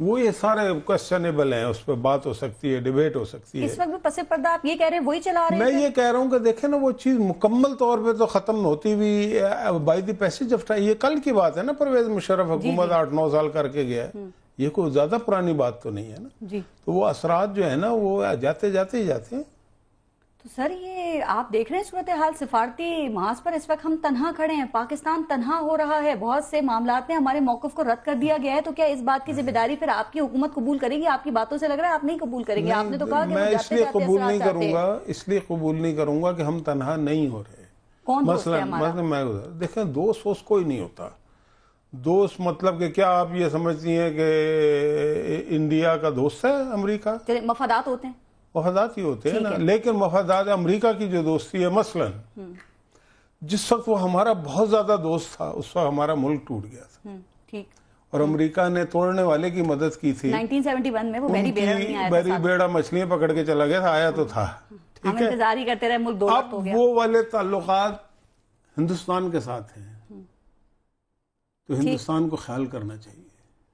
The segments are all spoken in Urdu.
وہ یہ سارے کوشچنیبل ہیں، اس پہ بات ہو سکتی ہے، ڈیبیٹ ہو سکتی ہے۔ اس وقت بھی پس پردہ آپ یہ کہہ رہے ہیں وہی چلا رہے ہیں؟ میں یہ کہہ رہا ہوں کہ دیکھیں نا، وہ چیز مکمل طور پہ تو ختم ہوتی ہوئی by the passage of time, یہ کل کی بات ہے نا، پرویز مشرف حکومت 8-9 سال کر کے گیا ہے، یہ کوئی زیادہ پرانی بات تو نہیں ہے نا۔ جی تو وہ اثرات جو ہے نا وہ جاتے جاتے ہی جاتے ہیں۔ تو سر یہ آپ دیکھ رہے ہیں صورتحال سفارتی محاذ پر اس وقت ہم تنہا کھڑے ہیں، پاکستان تنہا ہو رہا ہے، بہت سے معاملات میں ہمارے موقف کو رد کر دیا گیا ہے، تو کیا اس بات کی ذمہ داری پھر آپ کی حکومت قبول کرے گی؟ آپ کی باتوں سے لگ رہا ہے آپ نہیں قبول کریں گے، آپ نے تو کہا کہ میں اس لیے قبول نہیں کروں گا، اس لیے قبول نہیں کروں گا کہ ہم تنہا نہیں ہو رہے۔ کون دوست ہے ہمارا؟ مثلا میں دیکھیں، دوست کوئی نہیں ہوتا۔ دوست مطلب کہ کیا آپ یہ سمجھتی ہیں کہ انڈیا کا دوست ہے امریکہ؟ مفادات ہوتے ہیں، مفادات ہی ہوتے ہیں نا، لیکن مفادات امریکہ کی جو دوستی ہے، مثلا جس وقت وہ ہمارا بہت زیادہ دوست تھا اس وقت ہمارا ملک ٹوٹ گیا تھا، ٹھیک، اور امریکہ نے توڑنے والے کی مدد کی تھی۔ 1971 میں وہ بیری بیڑا نہیں آیا تھا، بیری بیڑا مچھلیاں پکڑ کے چلا گیا تھا، آیا تو تھا، ہم انتظار ہی کرتے رہے، ملک دولت ہو گیا۔ اب وہ والے تعلقات ہندوستان کے ساتھ ہیں، تو ہندوستان کو خیال کرنا چاہیے۔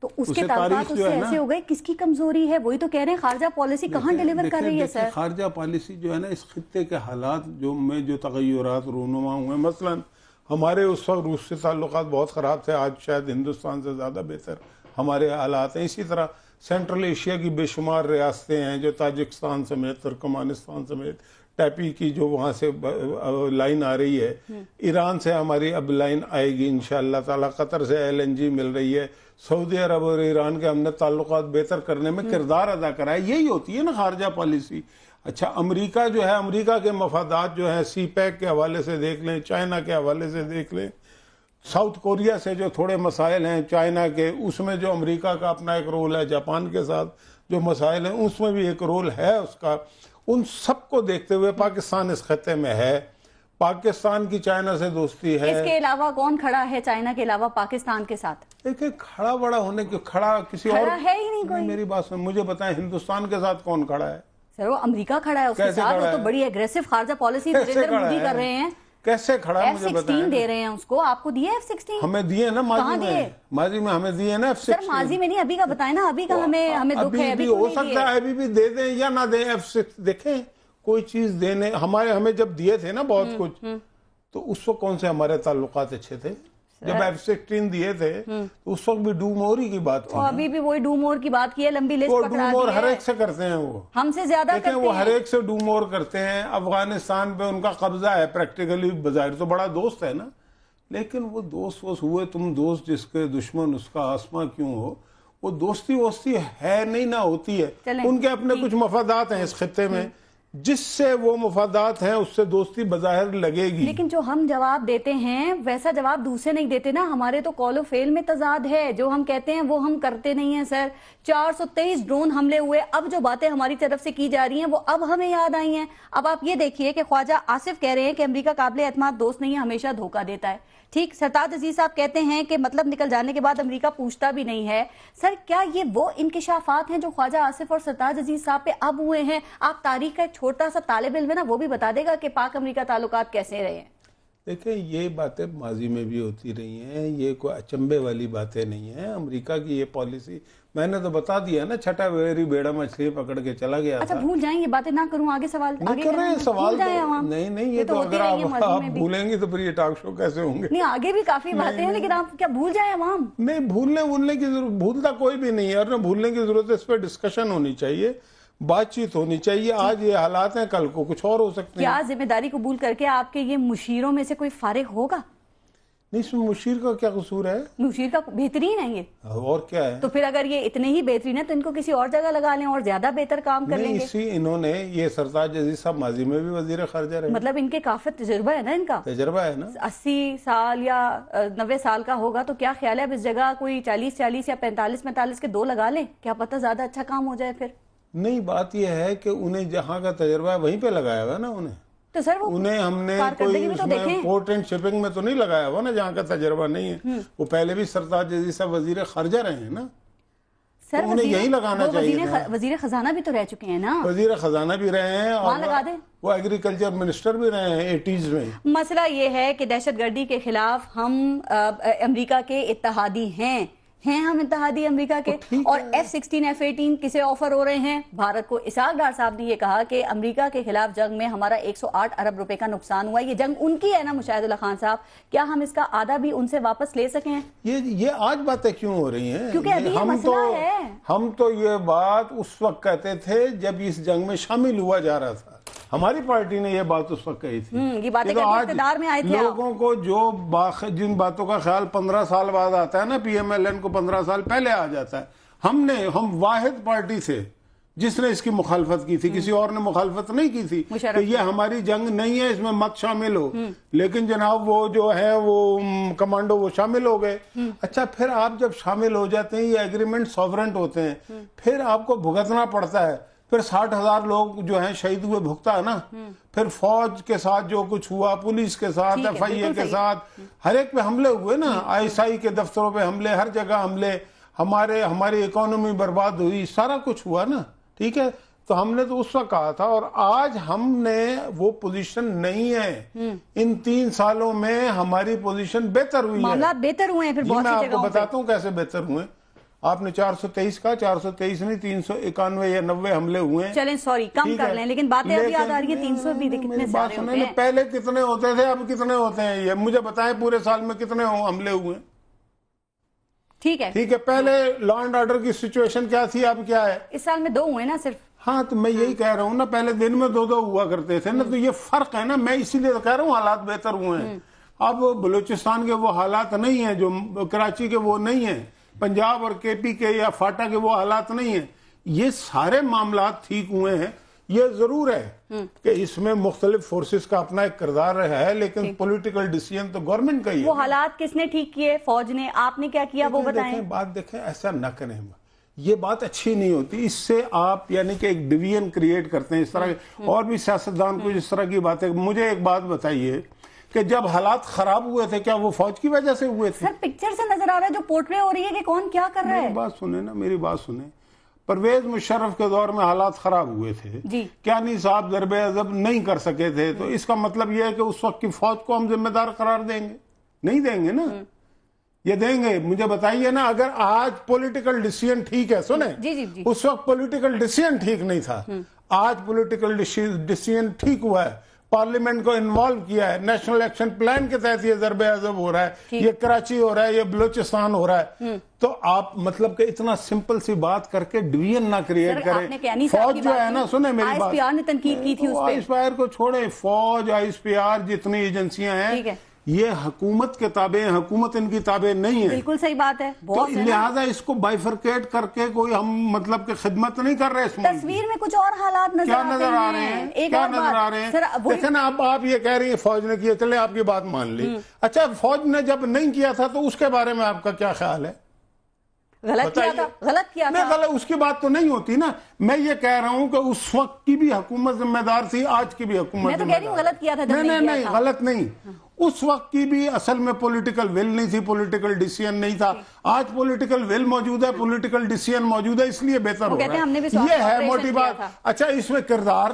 تو اس کے تعلقات اس سے ایسے ہو گئے، کس کی کمزوری ہے؟ وہی تو کہہ رہے ہیں خارجہ پالیسی کہاں ڈیلیور کر رہی ہے سر؟ خارجہ پالیسی جو ہے نا، اس خطے کے حالات جو تغیرات رونما ہوئے، مثلا ہمارے اس وقت روس سے تعلقات بہت خراب تھے، آج شاید ہندوستان سے زیادہ بہتر ہمارے حالات ہیں۔ اسی طرح سینٹرل ایشیا کی بے شمار ریاستیں ہیں جو تاجکستان سمیت، ترکمانستان سمیت، ٹیپی کی جو وہاں سے لائن آ رہی ہے، ایران سے ہماری اب لائن آئے گی انشاءاللہ تعالی، قطر سے LNG مل رہی ہے، سعودی عرب اور ایران کے ہم نے تعلقات بہتر کرنے میں کردار ادا کرا ہے۔ یہی ہوتی ہے نا خارجہ پالیسی۔ اچھا، امریکہ جو ہے، امریکہ کے مفادات جو ہیں سی پیک کے حوالے سے دیکھ لیں، چائنا کے حوالے سے دیکھ لیں، ساؤتھ کوریا سے جو تھوڑے مسائل ہیں چائنا کے، اس میں جو امریکہ کا اپنا ایک رول ہے، جاپان کے ساتھ جو مسائل ہیں اس میں بھی ایک رول ہے اس کا، ان سب کو دیکھتے ہوئے پاکستان اس خطے میں ہے، پاکستان کی چائنا سے دوستی ہے۔ اس کے علاوہ کون کھڑا ہے چائنا کے علاوہ پاکستان کے ساتھ؟ دیکھیں، کھڑا بڑا ہونے کے کھڑا کسی اور ہے ہی نہیں کوئی۔ میری بات سن، مجھے بتائیں ہندوستان کے ساتھ کون کھڑا ہے؟ سر وہ امریکہ کھڑا ہے اس کے ساتھ، وہ تو بڑی ایگریسو خارجہ پالیسی نریندر مودی کر رہے ہیں۔ کیسے کھڑا ہے مجھے بتائیں؟ F-16 دے رہے ہیں اس کو، آپ کو دیے F-16؟ ہمیں دیے نا ماضی میں ہمیں دیے نا F-16۔ سر ماضی میں نہیں، ابھی کا بتائیں نا، ابھی کا ہمیں دکھ ہے، ابھی ہو سکتا ہے ابھی بھی دے دیں یا نہ دیں F-16۔ دیکھیں، کوئی چیز دینے ہمیں جب دیے تھے نا بہت کچھ، تو اس وقت کون سے ہمارے تعلقات اچھے تھے؟ جب F-16 دیے تھے تو اس وقت بھی ڈو موری کی بات تھی، ابھی بھی وہی ڈو مور کی بات کی ہے، لمبی لسٹ وہ پکڑا ڈو مور دی ہر ہے، ایک سے کرتے ہیں، وہ ہم سے زیادہ کرتے ہیں، وہ ہر ایک سے ڈو مور کرتے ہیں۔ افغانستان پہ ان کا قبضہ ہے پریکٹیکلی، بظاہر تو بڑا دوست ہے نا، لیکن وہ دوست ہوئے تم دوست جس کے دشمن اس کا آسماں کیوں ہو، وہ دوستی ووستی ہے نہیں، نہ ہوتی ہے۔ ان کے اپنے کچھ مفادات ہیں اس خطے میں، جس سے وہ مفادات ہیں اس سے دوستی بظاہر لگے گی، لیکن جو ہم جواب دیتے ہیں ویسا جواب دوسرے نہیں دیتے نا۔ ہمارے تو قول و فعل میں تضاد ہے، جو ہم کہتے ہیں وہ ہم کرتے نہیں ہیں سر۔ 423 ڈرون حملے ہوئے، اب جو باتیں ہماری طرف سے کی جا رہی ہیں وہ اب ہمیں یاد آئی ہیں۔ اب آپ یہ دیکھیے کہ خواجہ آصف کہہ رہے ہیں کہ امریکہ قابل اعتماد دوست نہیں ہے، ہمیشہ دھوکہ دیتا ہے۔ ٹھیک، سرتاج عزیز صاحب کہتے ہیں کہ مطلب نکل جانے کے بعد امریکہ پوچھتا بھی نہیں ہے۔ سر کیا یہ وہ انکشافات ہیں جو خواجہ آصف اور سرتاج عزیز صاحب پہ اب ہوئے ہیں؟ آپ تاریخ کا ایک چھوٹا سا طالب علم ہے نا، وہ بھی بتا دے گا کہ پاک امریکہ تعلقات کیسے رہے ہیں۔ دیکھیں، یہ باتیں ماضی میں بھی ہوتی رہی ہیں، یہ کوئی اچنبے والی باتیں نہیں ہیں۔ امریکہ کی یہ پالیسی میں نے تو بتا دیا نا، چھٹا بیری بیڑا مچھلی پکڑ کے چلا گیا اچھا تھا۔ بھول جائیں، یہ باتیں نہ کروں، آگے سوال نہیں کر رہے ہیں سوال، نہیں یہ تو اگر آپ بھولیں گی تو پھر یہ ٹاک شو کیسے ہوں گے؟ نہیں، آگے بھی کافی باتیں ہیں، لیکن آپ کیا بھول جائیں عوام؟ نہیں، بھولنے کی ضرورت، بھولتا کوئی بھی نہیں ہے، اور نہ بھولنے کی ضرورت ہے۔ اس پہ ڈسکشن ہونی چاہیے، بات چیت ہونی چاہیے۔ آج یہ حالات ہیں، کل کو کچھ اور ہو سکتے ہیں۔ کیا ذمہ داری قبول کر کے آپ کے یہ مشیروں میں سے کوئی فارغ ہوگا؟ نہیں، اس میں مشیر کا کیا قصور ہے؟ مشیر کا بہترین ہے یہ، اور کیا ہے؟ تو پھر اگر یہ اتنے ہی بہترین ہے تو ان کو کسی اور جگہ لگا لیں اور زیادہ بہتر کام کر لیں گے۔ انہوں نے یہ سرتاج عزیز صاحب ماضی میں بھی وزیر خارجہ رہے، مطلب ان کے کافی تجربہ ہے نا، ان کا تجربہ ہے نا، 80 سال یا 90 سال کا ہوگا، تو کیا خیال ہے اب اس جگہ کوئی 40 یا 45 کے 2 لگا لیں، کیا پتہ زیادہ اچھا کام ہو جائے پھر؟ نہیں، بات یہ ہے کہ انہیں جہاں کا تجربہ ہے وہیں پہ لگایا ہوا نا انہیں، تو سر انہیں ہم نے کوئی اس میں پورٹ اینڈ شپنگ میں تو نہیں لگایا ہوا نا جہاں کا تجربہ نہیں ہے۔ وہ پہلے بھی سرتاج عزیز صاحب وزیر خارجہ رہے ہیں نا، سر انہیں یہی لگانا چاہیے تھا۔ وزیر خزانہ بھی تو رہ چکے ہیں نا، وزیر خزانہ بھی رہے ہیں، وہاں لگا دیں، وہ ایگریکلچر منسٹر بھی رہے ہیں 80s میں۔ مسئلہ یہ ہے کہ دہشت گردی کے خلاف ہم امریکہ کے اتحادی ہیں، ہیں ہم اتحادی امریکہ کے, اور F-16 F-18 کسے آفر ہو رہے ہیں؟ بھارت کو. اسحاق ڈار صاحب نے یہ کہا کہ امریکہ کے خلاف جنگ میں ہمارا 108 ارب روپے کا نقصان ہوا. یہ جنگ ان کی ہے نا مشاہد اللہ خان صاحب, کیا ہم اس کا آدھا بھی ان سے واپس لے سکیں؟ یہ آج باتیں کیوں ہو رہی ہیں؟ کیونکہ ابھی یہ مسئلہ ہے. ہم تو یہ بات اس وقت کہتے تھے جب اس جنگ میں شامل ہوا جا رہا تھا. ہماری پارٹی نے یہ بات اس وقت کہی تھی. یہ باتیں اقتدار میں آئے تھے. لوگوں کو جن باتوں کا خیال 15 سال بعد آتا ہے نا, پی ایم ایل این کو 15 سال پہلے آ جاتا ہے. ہم واحد پارٹی تھے جس نے اس کی مخالفت کی تھی, کسی اور نے مخالفت نہیں کی تھی کہ یہ ہماری جنگ نہیں ہے, اس میں مت شامل ہو. لیکن جناب وہ جو ہے وہ کمانڈو وہ شامل ہو گئے. اچھا, پھر آپ جب شامل ہو جاتے ہیں, یہ ایگریمنٹ سوورنٹ ہوتے ہیں, پھر آپ کو بھگتنا پڑتا ہے. پھر 60,000 لوگ جو ہیں شہید ہوئے بھگتا ہے نا. پھر فوج کے ساتھ جو کچھ ہوا, پولیس کے ساتھ, FIA کے ساتھ, ہر ایک پہ حملے ہوئے نا, ISI کے دفتروں پہ حملے, ہر جگہ حملے, ہماری اکانومی برباد ہوئی, سارا کچھ ہوا نا. ٹھیک ہے, تو ہم نے تو اس وقت کہا تھا, اور آج ہم نے وہ پوزیشن نہیں ہے. ان 3 سالوں میں ہماری پوزیشن بہتر ہوئی ہے. معاملات بہتر ہوئے ہیں. پھر بہت سی جگہوں پہ میں آپ کو بتاتا ہوں کیسے بہتر ہوئے. آپ نے 423 کا 423 نہیں 391 یا 90 حملے ہوئے ہیں. چلیں سوری کم کر لیں, لیکن باتیں ابھی یاد آ رہی ہیں 300 بھی کتنے سارے ہوتے ہیں. پہلے کتنے ہوتے تھے, اب کتنے ہوتے ہیں, یہ مجھے بتائیں پورے سال میں کتنے حملے ہوئے ہیں. ٹھیک ہے, پہلے لا اینڈ آرڈر کی سچویشن کیا تھی, اب کیا ہے؟ اس سال میں 2 ہوئے نا صرف. ہاں, تو میں یہی کہہ رہا ہوں نا, پہلے دن میں 2 ہوا کرتے تھے نا, تو یہ فرق ہے نا. میں اسی لیے تو کہہ رہا ہوں حالات بہتر ہوئے ہیں. اب بلوچستان کے وہ حالات نہیں ہیں جو کراچی کے, وہ نہیں ہیں. پنجاب اور KP کے یا فاٹا کے وہ حالات نہیں ہیں. یہ سارے معاملات ٹھیک ہوئے ہیں. یہ ضرور ہے کہ اس میں مختلف فورسز کا اپنا ایک کردار رہا ہے, لیکن پولیٹیکل ڈیسیژن تو گورنمنٹ کا ہی ہے. وہ حالات کس نے ٹھیک کیے؟ فوج نے. آپ نے کیا کیا وہ بتائیں. بات دیکھیں, ایسا نہ کریں, یہ بات اچھی نہیں ہوتی. اس سے آپ یعنی کہ ایک ڈویژن کریٹ کرتے ہیں. اس طرح اور بھی سیاستدان کو اس طرح کی باتیں. مجھے ایک بات بتائیے کہ جب حالات خراب ہوئے تھے, کیا وہ فوج کی وجہ سے ہوئے تھے؟ سر پکچر سے نظر آ رہا ہے جو پورٹری ہو رہی ہے کہ کون کیا کر رہا ہے. میری بات سنیں نا, میری بات سنیں. پرویز مشرف کے دور میں حالات خراب ہوئے تھے, کیا نہیں صاحب ضرب عضب نہیں کر سکے تھے, تو اس کا مطلب یہ ہے کہ اس وقت کی فوج کو ہم ذمہ دار قرار دیں گے؟ نہیں دیں گے نا. یہ دیں گے؟ مجھے بتائیے نا. اگر آج پولیٹیکل ڈیسیژن ٹھیک ہے, سنیں, اس وقت پولیٹیکل ڈیسیژن ٹھیک نہیں تھا, آج پولیٹیکل ڈیسیژن ٹھیک ہوا ہے, پارلیمنٹ کو انوالو کیا ہے, نیشنل ایکشن پلان کے تحت یہ ضرب عضب ہو رہا ہے, یہ کراچی ہو رہا ہے, یہ بلوچستان ہو رہا ہے, تو آپ مطلب کہ اتنا سمپل سی بات کر کے ڈویژن نہ کریٹ کریں. فوج جو ہے نا, سنیں میری بات, ISPR نے تنقید کی تھی اس پہ. ISPR کو چھوڑیں, فوج, ISPR جتنی ایجنسیاں ہیں یہ حکومت کے تابع ہیں, حکومت ان کی تابع نہیں ہے. بالکل صحیح بات ہے. تو لہٰذا اس کو بائیفرکیٹ کر کے کوئی ہم مطلب کہ خدمت نہیں کر رہے. اس تصویر میں کچھ اور حالات نظر آ رہے ہیں. کیا نظر آ رہے ہیں؟ دیکھیں نا, اب آپ یہ کہہ رہی ہیں فوج نے کیا, چلے آپ کی بات مان لی. اچھا, فوج نے جب نہیں کیا تھا تو اس کے بارے میں آپ کا کیا خیال ہے؟ غلط کیا تھا, غلط کیا تھا. غلط اس کی بات تو نہیں ہوتی نا. میں یہ کہہ رہا ہوں کہ اس وقت کی بھی حکومت ذمہ دار تھی, آج کی بھی حکومت. میں تو کہہ رہی ہوں غلط کیا تھا. نہیں, غلط نہیں. اس وقت کی بھی اصل میں پولیٹیکل ول نہیں تھی, پولیٹیکل ڈیسیژن نہیں تھا. آج پولیٹیکل ول موجود ہے, پولیٹیکل ڈیسیژن موجود ہے, اس لیے بہتر ہو رہا ہے. یہ ہے موٹی بات. اچھا, اس میں کردار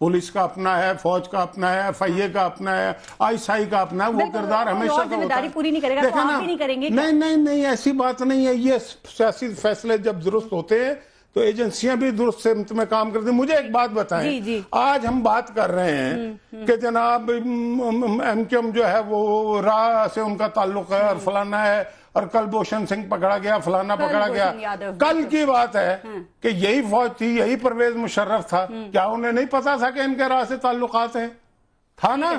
پولیس کا اپنا ہے, فوج کا اپنا ہے, FIA کا اپنا ہے, ISI کا اپنا ہے. وہ کردار ہمیشہ کا ہوتا ہے. پوری نہیں کرے گا تو آپ بھی نہیں کریں گے. نہیں, ایسی بات نہیں ہے. یہ سیاسی فیصلے جب درست ہوتے ہیں تو ایجنسیاں بھی درست سمت میں کام کرتی ہیں. مجھے ایک بات بتائیں, آج ہم بات کر رہے ہیں کہ جناب MQM جو ہے وہ راہ سے ان کا تعلق ہے اور فلانا ہے, اور کل بھوشن سنگھ پکڑا گیا, فلانا پکڑا گیا. کل کی بات ہے کہ یہی فوج تھی, یہی پرویز مشرف تھا. کیا انہیں نہیں پتا تھا کہ ان کے راہ سے تعلقات ہیں؟ تھا نا.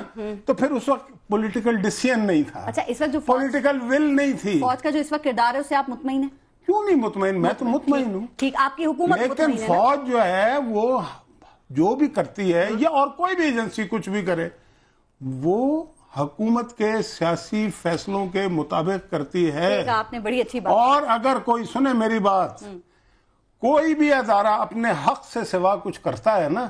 تو پھر اس وقت پولیٹیکل ڈیسیژن نہیں تھا. اچھا, اس وقت جو پولیٹیکل ول نہیں تھی. فوج کا جو اس وقت کردار ہے اس سے آپ مطمئن ہیں؟ کیوں نہیں مطمئن, میں تو مطمئن ہوں. ٹھیک, آپ کی حکومت لیکن فوج جو ہے وہ جو بھی کرتی ہے, یا اور کوئی بھی ایجنسی کچھ بھی کرے, وہ حکومت کے سیاسی فیصلوں کے مطابق کرتی ہے. آپ نے بڑی اچھی بات. اور اگر کوئی سنے میری بات, کوئی بھی ادارہ اپنے حق سے سوا کچھ کرتا ہے نا,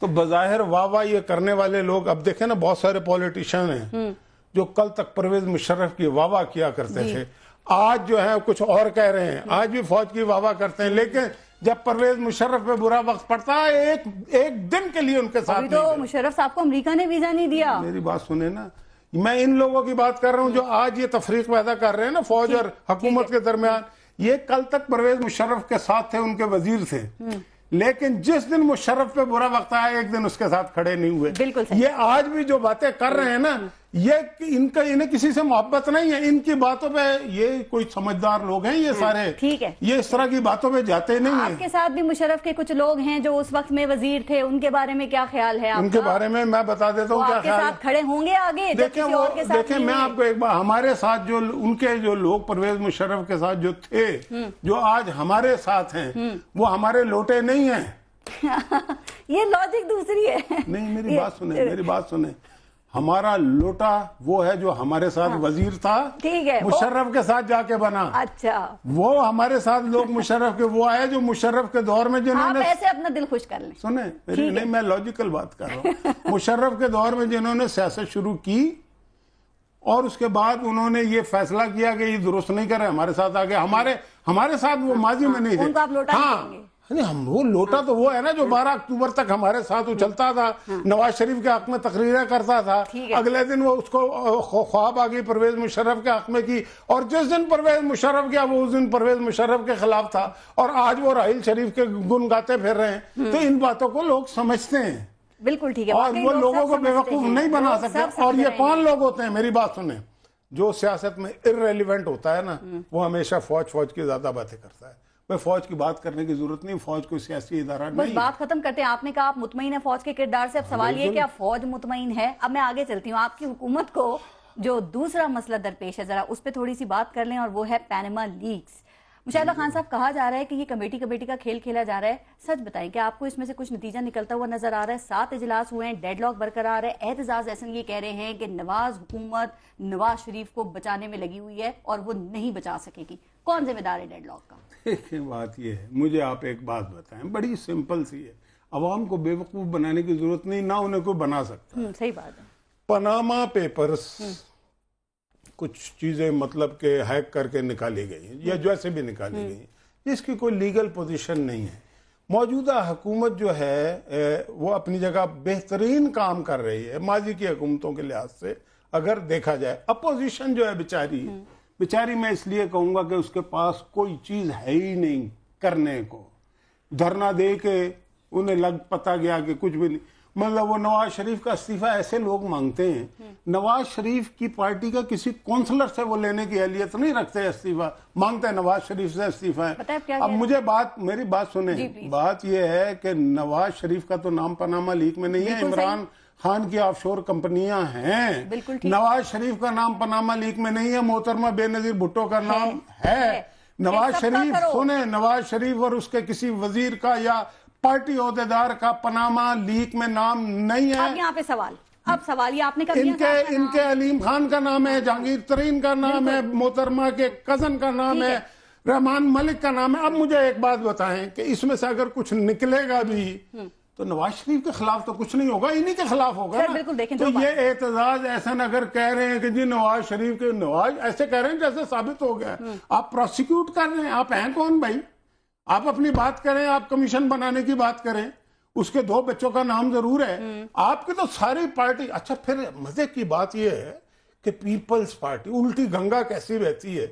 تو بظاہر واہ یہ کرنے والے لوگ, اب دیکھیں نا بہت سارے پولیٹیشین ہیں جو کل تک پرویز مشرف کی واہ کیا کرتے تھے, آج جو ہے کچھ اور کہہ رہے ہیں. آج بھی فوج کی واہ کرتے ہیں, لیکن جب پرویز مشرف پہ برا وقت پڑتا ہے ایک دن کے لیے ان کے ساتھ. تو مشرف صاحب کو امریکہ نے ویزا نہیں دیا. میری بات سنیں نا, میں ان لوگوں کی بات کر رہا ہوں جو آج یہ تفریق پیدا کر رہے ہیں نا فوج اور حکومت کے درمیان. یہ کل تک پرویز مشرف کے ساتھ تھے, ان کے وزیر تھے, لیکن جس دن مشرف پہ برا وقت آیا ایک دن اس کے ساتھ کھڑے نہیں ہوئے. بالکل. یہ آج بھی جو باتیں کر رہے ہیں نا, یہ انہیں کسی سے محبت نہیں ہے. ان کی باتوں پہ, یہ کوئی سمجھدار لوگ ہیں یہ سارے, ٹھیک ہے, یہ اس طرح کی باتوں پہ جاتے نہیں ہیں. آپ کے ساتھ بھی مشرف کے کچھ لوگ ہیں جو اس وقت میں وزیر تھے, ان کے بارے میں کیا خیال ہے آپ کا؟ ان کے بارے میں میں بتا دیتا ہوں کیا خیال ہے. آپ کے ساتھ کھڑے ہوں گے آگے؟ دیکھیں میں آپ کو ایک بار, ہمارے ساتھ جو ان کے جو لوگ پرویز مشرف کے ساتھ جو تھے, جو آج ہمارے ساتھ ہیں, وہ ہمارے لوٹے نہیں ہیں. یہ لاجک دوسری ہے. نہیں, میری بات سنیں. ہمارا لوٹا وہ ہے جو ہمارے ساتھ وزیر تھا, ٹھیک ہے, مشرف کے ساتھ جا کے بنا. اچھا, وہ ہمارے ساتھ لوگ مشرف کے وہ آئے جو مشرف کے دور میں جنہوں نے, آپ ایسے اپنا دل خوش کر لیں. سنیں نہیں, میں لاجیکل بات کر رہا ہوں. مشرف کے دور میں جنہوں نے سیاست شروع کی اور اس کے بعد انہوں نے یہ فیصلہ کیا کہ یہ درست نہیں کر رہے, ہمارے ساتھ آگے, ہمارے ساتھ وہ ماضی میں نہیں تھے. ان کو آپ لوٹا نہیں کہیں گے. ہم وہ لوٹا تو وہ ہے نا جو 12 اکتوبر تک ہمارے ساتھ چلتا تھا, نواز شریف کے حق میں تقریریں کرتا تھا, اگلے دن وہ اس کو خواب آ گئی پرویز مشرف کے حق میں کی, اور جس دن پرویز مشرف گیا وہ اس دن پرویز مشرف کے خلاف تھا, اور آج وہ راحیل شریف کے گن گاتے پھر رہے ہیں. تو ان باتوں کو لوگ سمجھتے ہیں. بالکل ٹھیک ہے, اور وہ لوگوں کو بیوقوف نہیں بنا سکتے. اور یہ کون لوگ ہوتے ہیں, میری بات سنیں, جو سیاست میں irrelevant ہوتا ہے نا, وہ ہمیشہ فوج کی زیادہ باتیں کرتا ہے. فوج کی بات کرنے کی ضرورت نہیں, فوج کوئی سیاسی ادارہ نہیں. بس بات ختم کرتے ہیں. آپ نے کہا آپ مطمئن ہیں فوج کے کردار سے, اب سوال یہ کہ آپ فوج مطمئن ہے. اب میں آگے چلتی ہوں, آپ کی حکومت کو جو دوسرا مسئلہ درپیش ہے, ذرا اس پہ تھوڑی سی بات کر لیں, اور وہ ہے پینما لیکس. مشاہدہ خان صاحب, کہا جا رہا ہے کہ یہ کمیٹی کا کھیل کھیلا جا رہا ہے. سچ بتائیں کہ آپ کو اس میں سے کچھ نتیجہ نکلتا ہوا نظر آ رہا ہے؟ 7 اجلاس ہوئے ہیں, ڈیڈ لاک برقرار ہے. اعتزاز احسن یہ کہہ رہے ہیں کہ حکومت نواز شریف کو بچانے میں لگی ہوئی ہے اور وہ نہیں بچا سکے گی. کون ذمہ دار ہے ڈیڈ لاک کا؟ بات یہ ہے, مجھے آپ ایک بات بتائیں, بڑی سمپل سی ہے. عوام کو بے وقوف بنانے کی ضرورت نہیں, نہ انہیں کوئی بنا سکتا. صحیح بات ہے. پاناما پیپرز کچھ چیزیں مطلب کہ ہیک کر کے نکالی گئی ہیں, یا جیسے بھی نکالی گئی ہیں, اس کی کوئی لیگل پوزیشن نہیں ہے. موجودہ حکومت جو ہے وہ اپنی جگہ بہترین کام کر رہی ہے ماضی کی حکومتوں کے لحاظ سے اگر دیکھا جائے. اپوزیشن جو ہے بیچاری میں اس لیے کہوں گا کہ اس کے پاس کوئی چیز ہے ہی نہیں کرنے کو. دھرنا دے کے انہیں لگ پتا گیا کہ کچھ بھی نہیں. مطلب وہ نواز شریف کا استعفیٰ ایسے لوگ مانگتے ہیں, نواز شریف کی پارٹی کا کسی کونسلر سے وہ لینے کی اہلیت نہیں رکھتے, استعفیٰ مانگتے ہیں نواز شریف سے استعفیٰ ہے. اب مجھے میری بات سنیں, بات یہ ہے کہ نواز شریف کا تو نام پاناما لیک میں نہیں ہے, عمران خان کی آف شور کمپنیاں ہیں. نواز شریف کا نام پاناما لیک میں نہیں ہے, محترمہ بے نظیر بھٹو کا نام ہے. نواز شریف اور اس کے کسی وزیر کا یا پارٹی عہدیدار کا پاناما لیک میں نام نہیں ہے. اب یہاں پہ سوال یہ آپ نے کہا, ان کے علیم خان کا نام ہے, جہانگیر ترین کا نام ہے, محترمہ کے کزن کا نام ہے, رحمان ملک کا نام ہے. اب مجھے ایک بات بتائیں کہ اس میں سے اگر کچھ نکلے گا بھی تو نواز شریف کے خلاف تو کچھ نہیں ہوگا, انہی کے خلاف ہوگا نا. تو یہ اعتزاز احسن اگر کہہ رہے ہیں کہ جی نواز شریف کے, نواز ایسے کہہ رہے ہیں جیسے ثابت ہو گیا, آپ پروسیکیوٹ کر رہے ہیں. آپ ہیں کون بھائی؟ آپ اپنی بات کریں, آپ کمیشن بنانے کی بات کریں, اس کے 2 بچوں کا نام ضرور ہے, آپ کی تو ساری پارٹی. اچھا پھر مزے کی بات یہ ہے کہ پیپلز پارٹی, الٹی گنگا کیسی بہتی ہے.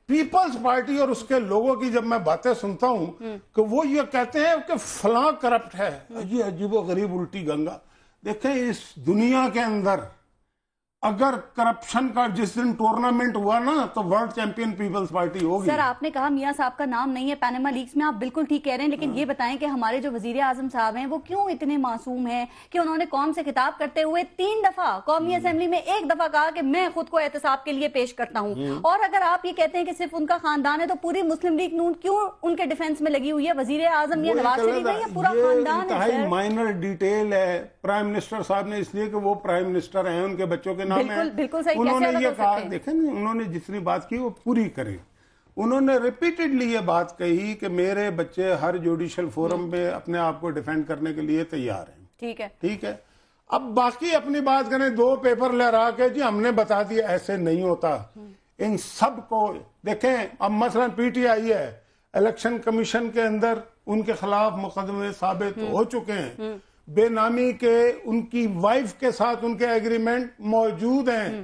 پیپلز پارٹی اور اس کے لوگوں کی جب میں باتیں سنتا ہوں کہ وہ یہ کہتے ہیں کہ فلاں کرپٹ ہے, یہ عجیب و غریب الٹی گنگا. دیکھیں اس دنیا کے اندر اگر کرپشن کا جس دن ٹورنامنٹ ہوا نا تو ورلڈ چیمپئن پیپلز پارٹی ہوگی. سر آپ نے کہا میاں صاحب کا نام نہیں ہے پینما لیکس میں, آپ بالکل ٹھیک کہہ رہے ہیں, لیکن یہ بتائیں کہ ہمارے جو وزیر اعظم صاحب ہیں وہ کیوں اتنے معصوم ہیں کہ انہوں نے قوم سے خطاب کرتے ہوئے 3 دفعہ قومی اسمبلی میں 1 دفعہ کہا کہ میں خود کو احتساب کے لیے پیش کرتا ہوں. اور اگر آپ یہ کہتے ہیں کہ صرف ان کا خاندان ہے تو پوری مسلم لیگ نون کیوں ان کے ڈیفنس میں لگی ہوئی ہے؟ وزیر اعظم یہ نواز شریف ہے یا پورا خاندان ہے؟ یہ مائنر ڈیٹیل ہے. پرائم منسٹر صاحب نے اس لیے کہ وہ پرائم منسٹر ہیں, ان کے بچوں کے نام ہیں. بالکل انہوں نے یہ کہا, دیکھیں انہوں نے جتنی بات کی وہ پوری کریں. انہوں نے ریپیٹڈلی یہ بات کہی کہ میرے بچے ہر جوڈیشل فورم میں اپنے آپ کو ڈیفینڈ کرنے کے لیے تیار ہیں. ٹھیک ہے. اب باقی اپنی بات کریں, 2 پیپر لہرا کے جی ہم نے بتا دیا, ایسے نہیں ہوتا. ان سب کو دیکھیں, اب مثلا پی ٹی آئی ہے, الیکشن کمیشن کے اندر ان کے خلاف مقدمے ثابت ہو چکے ہیں. بے نامی کے ان کی وائف کے ساتھ ان کے ایگریمنٹ موجود ہیں.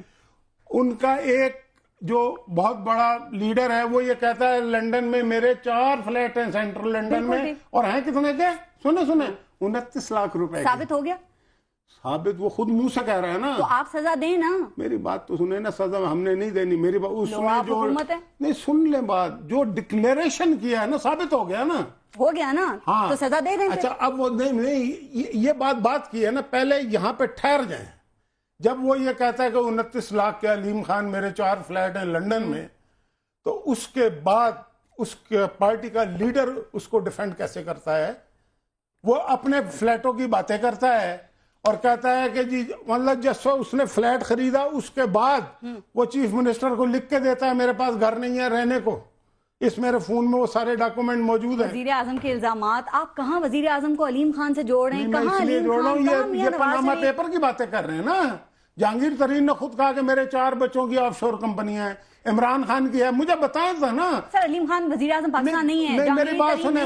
ان کا ایک جو بہت بڑا لیڈر ہے وہ یہ کہتا ہے لنڈن میں میرے 4 فلیٹ ہیں سینٹرل لنڈن میں, اور ہیں کتنے کے سنیں 29 لاکھ روپے. ثابت ہو گیا؟ ثابت وہ خود منہ سے کہہ رہا ہے نا. تو آپ سزا دیں نا. میری بات تو سنیں نا, سزا ہم نے نہیں دینی. میری بات اس میں جو نہیں, سن لیں بات, جو ڈکلیریشن کیا ہے نا ثابت ہو گیا نا. ہو گیا نا, تو سزا دے دیں. اچھا اب وہ نہیں یہ بات کی ہے نا, پہلے یہاں پہ ٹھہر جائیں. جب وہ یہ کہتا ہے کہ 29 لاکھ کے علیم خان میرے 4 فلیٹ ہیں لنڈن میں, تو اس کے بعد اس کے پارٹی کا لیڈر اس کو ڈیفینڈ کیسے کرتا ہے؟ وہ اپنے فلیٹوں کی باتیں کرتا ہے اور کہتا ہے کہ جی مطلب جیسے اس نے فلیٹ خریدا اس کے بعد وہ چیف منسٹر کو لکھ کے دیتا ہے میرے پاس گھر نہیں ہے رہنے کو. اس میرے فون میں وہ سارے ڈاکومنٹ موجود ہیں. وزیر اعظم کے الزامات, آپ کہاں وزیر اعظم کو علیم خان سے جوڑ رہے ہیں؟ کہاں علیم خان, یہ پاناما پیپر کی باتیں کر رہے ہیں نا. جہانگیر ترین نے خود کہا کہ میرے 4 بچوں کی آف شور کمپنیاں ہیں. عمران خان کی ہے, مجھے بتائیں تھا نا. سر علیم خان وزیر اعظم پاکستان نہیں ہے. میری بات سنیں,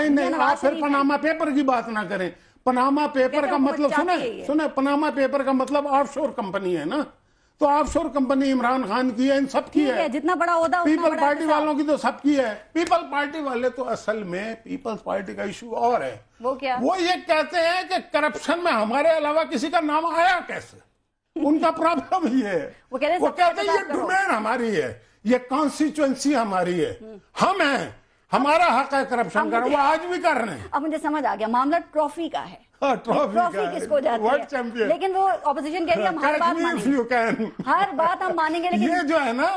نہیں آپ پھر پاناما پیپر کی بات نہ کریں. پاناما پیپر کا مطلب سنیں, پاناما پیپر کا مطلب آف شور کمپنی ہے نا. تو آف شور کمپنی عمران خان کی ہے, ان سب کی ہے. جتنا بڑا عہدہ پیپل پارٹی والوں کی تو سب کی ہے. پیپل پارٹی والے تو اصل میں پیپلز پارٹی کا ایشو اور ہے. وہ کیا؟ وہ یہ کہتے ہیں کہ کرپشن میں ہمارے علاوہ کسی کا نام آیا کیسے. ان کا پرابلم یہ ہے, وہ کہتے ہیں یہ ڈومین ہماری ہے, یہ کانسٹیچوئنسی ہماری ہے, ہم ہیں, ہمارا حق ہے کرپشن کرنا. وہ آج بھی کر رہے ہیں. اب مجھے سمجھ آ گیا, معاملہ ٹرافی کا ہے. ٹرافی کس کو جاتی ہے, لیکن وہ اپوزیشن کہہ رہی ہے ہم ہر بات مانیں گے, ہر بات ہم مانیں گے. لیکن یہ جو ہے نا,